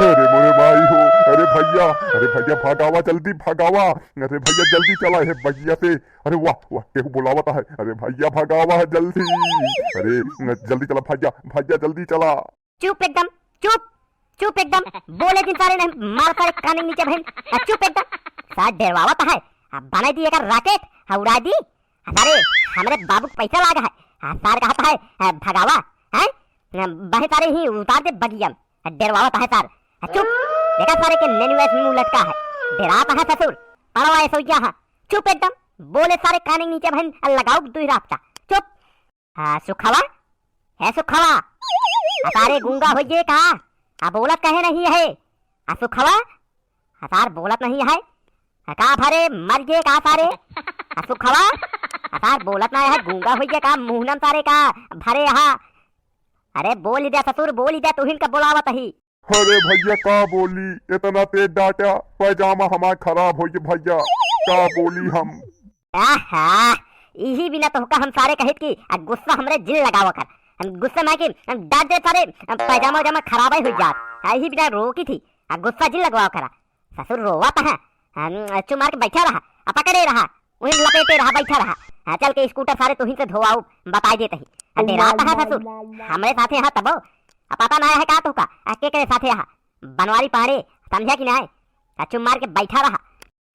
अरे मोरे भाई हो, अरे भैया भागावा जल्दी भागावा, अरे भैया जल्दी चला है भैया से, अरे वाह वाह केहू बुलावता है, अरे भैया भागावा है जल्दी, अरे जल्दी चला भैया भैया जल्दी चला। चुप एकदम चुप चुप एकदम, बोले दिन सारे नहीं मार सारे कान नीचे बहन, चुप एकदम साथ डरवावा है, बना दी एक रॉकेट उड़ा दी, अरे हमारे बाबू पैसा लागा है, सार कहता है भगावा है, बहे सारे ही उतार दे बगियम, डरवावा है सार, चुप देखा सारे के नेनुएस मुंह लटका है, डराता है ससुर, पड़वा है सोया है, चुप एकदम, बोले सारे कान नीचे बहन लगाओ दुई रास्ता, चुप। सुखवा है सुखवा, सारे गूंगा हो ये कहा, बोलत कहे नहीं है, सुखवा सार बोलत नहीं है, का भरे मर गए का सारे, सुखवा सार बोलत नहीं है, गूंगा हो ये का मुहनम सारे का भरे यहाँ, अरे बोल दे ससुर बोल दे, तुहिन का बुलावत ही। अरे भैया का बोली, इतना तेज डांटा, पैजामा हमारा खराब हो गया भैया, का बोली हम। आहा यही बिना तो हम सारे कहित की गुस्सा हमरे जिल लगावा कर, गुस्सा में कि डांट दे सारे पैजामा वजामा खराब हो जात, यही बिना रोकी थी, गुस्सा जिल लगवाओ करा, ससुर रोवाता है, चुप मार के बैठा रहा, पकड़े रहा, उन्हें लपेटे रहा बैठा रहा, चल के स्कूटर सारे तुहिन से धोआऊ बता देते ही, डराता है ससुर, हमारे साथे यहाँ तबो पता ना है का तो का के करे साथे यहाँ बनवारी पाड़े, समझा कि ना है, चुप मार के बैठा रहा।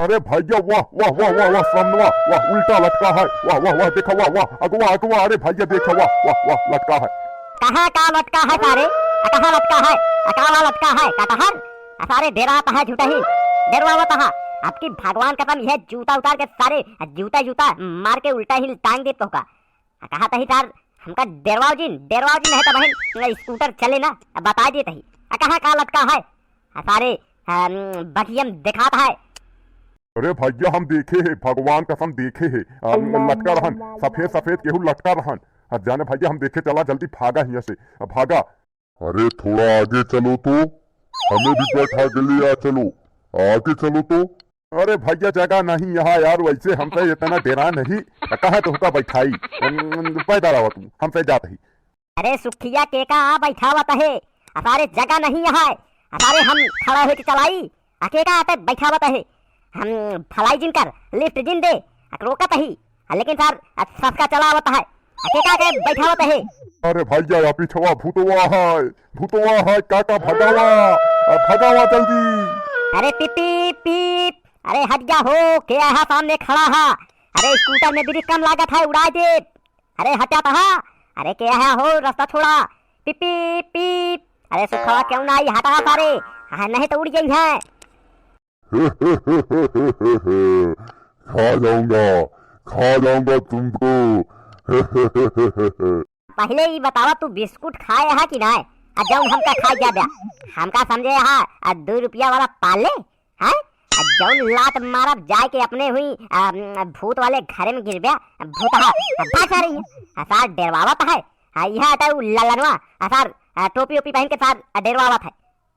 अरे भैया वाह वाह वाह वाह वाह सामने वाह उल्टा लटका है, वाह वाह वाह देखा वाह वाह अगवा अगवा, अरे भैया देखा वाह वाह वाह लटका है, कहाँ का लटका है सारे, कहाँ लटका है, अकावा लटका है कटहर, सारे डराता है झूठा ही डरवावता है, आपकी भगवान कसम यह जूता उतार के सारे जूता जूता मार के उल्टा ही टांग दे तो का, कहा तही सार हमका डरवाओ जी नहीं तो बहन स्कूटर चले ना बता देते ही, कहाँ का लटका है, सारे बगियम दिखाता है। अरे भैया हम देखे है, भगवान कसम देखे है, लटका रहन सफेद सफेद केहू लटका रहन, जाने भैया हम देखे, चला जल्दी भागा यहाँ से भागा। अरे थोड़ा आगे चलो तो, हमें भी बैठा के लिए चलो, आगे चलो तो। अरे भैया जगह नहीं यहाँ यार, वैसे हमसे इतना डरा नहीं, कहा तो होता बैठाई पैदा रहा तुम हमसे जाते ही। अरे सुखिया के का बैठावत है, सारे जगह नहीं यहाँ, सारे हम खड़ा होके चलाई, अकेका आते बैठावत है, हम फलाई जिन कर लिफ्ट जिन दे रोकत ही, लेकिन सर सबका चलावत है, अकेका के बैठावत है। अरे भैया या पिछवा भूतवा है काका भगावा भगावा जल्दी। अरे पीपी पीप, अरे हट जा हो, क्या है सामने खड़ा है, अरे स्कूटर में भी कम लागत है उड़ा दे, अरे हटाता है, अरे क्या है हो रास्ता छोड़ा, पीपी पीप, अरे सुखवा क्यों ना आई, हटा सारे, नहीं तो उड़ गई है। खा जाऊंगा तुमको। पहले ही बतावा तू बिस्कुट खाए है कि नहीं, जौन हमका खा जादा, हमका समझे हा 2 रुपया वाला पाले है, जौन लात मारब जाए के अपने हुई भूत वाले घर में गिर गया, भूतहा भाषा रही है, सार डरवावत है, यह आता है ललनवा, सार टोपी ओपी पहन के सार डरवावत है,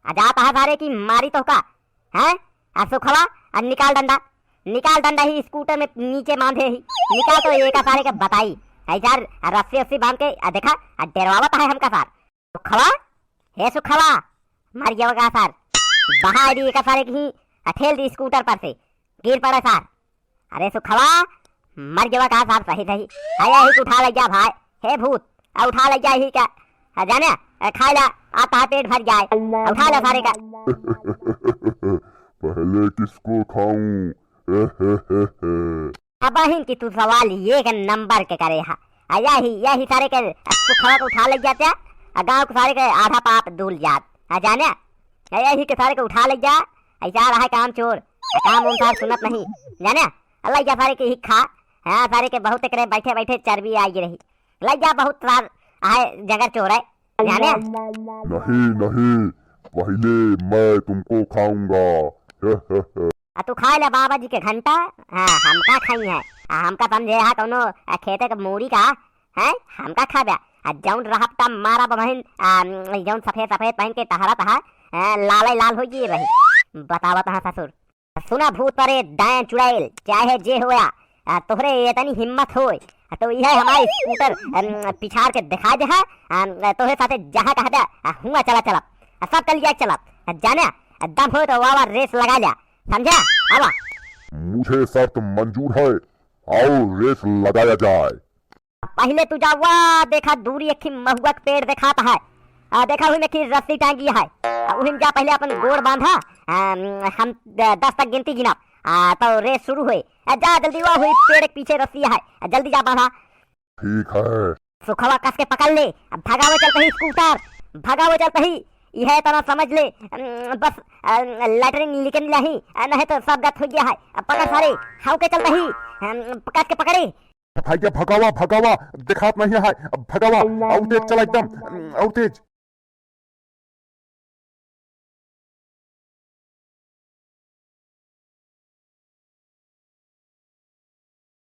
जाता है सारे की मारी तो का है, सुखवा निकाल डंडा ही स्कूटर में नीचे बांधे ही, निकाल तो एक सारे के बताई, यार रस्सी रस्सी बांध के देखा डरवावत है हमका सार, सुखवा हे सुखवा मर गया का सार, बहा दी एक सारे की ठेल दी स्कूटर पर से गिर पड़ा सार, अरे सुखवा मर गया का सार, सही सही आया ही उठा ले जा भाई, हे भूत उठा ले जा ही का, जाने खा ला आता पेट भर जाए, उठा ले सारे का। पहले किसको खाऊं? अब बहन की तू सवाल ये के नंबर के करे हा, यही सारे के सुखवा को उठा ले जाते, गाँव के सारे के आधा पाप धुल जात, जाने यही के सारे के उठा ले जा, ऐसा रहा काम चोर, काम उनसार सुनत नहीं, जाने अल्लाह जा सारे के ही खा, हाँ सारे के बहुत करे बैठे बैठे चर्बी आई रही, लग जा बहुत सार आए जगह चोर है, जाने नहीं पहले मैं तुमको खाऊंगा। तू खा ले बाबा जी के घंटा, हाँ हमका खाई है, हमका समझे है कोनो खेते के मूड़ी का है, हमका खा बे, जौन रहता मारा बहन जौन सफेद सफेद पहन के टहरत है लाल लाल हो गई रही, बतावत है ससुर, सुना भूत परे दाएं चुड़ैल चाहे जे होया, तोहरे इतनी हिम्मत हो तो यह हमारी स्कूटर पिछाड़ के दिखा दे है, तोहरे साथे जहाँ कहा दे हुआ चला सब कल जाए चला, जाने दम हो तो वावा रेस लगा लिया, समझा? आवा। मुझे शर्त मंजूर है, आओ रेस लगाया जाए। पहले तू जा, वाह देखा दूरी एक महुआ के पेड़ दिखाता है, देखा हुई में की रस्सी टांगी है, उन्हें जा पहले अपन गोड़ बांधा, हम 10 तक गिनती गिना, तो रेस शुरू हुई। जा जल्दी, वाह हुई पेड़ के पीछे रस्सी है, जल्दी जा बांधा। ठीक है। सुखवा कस के पकड़ ले, भगावे चलते ही स्कूटर, भगावे चलते ही, यह तना समझ ले, बस लैटरिन निकल नहीं, नहीं तो सब गत हो गया है। पकड़ सारे, हाउ के चलते ही, कस के पकड़े। भैया भगावा भगावा, दिखात नहीं है, भगावा, और तेज चला एकदम, और तेज।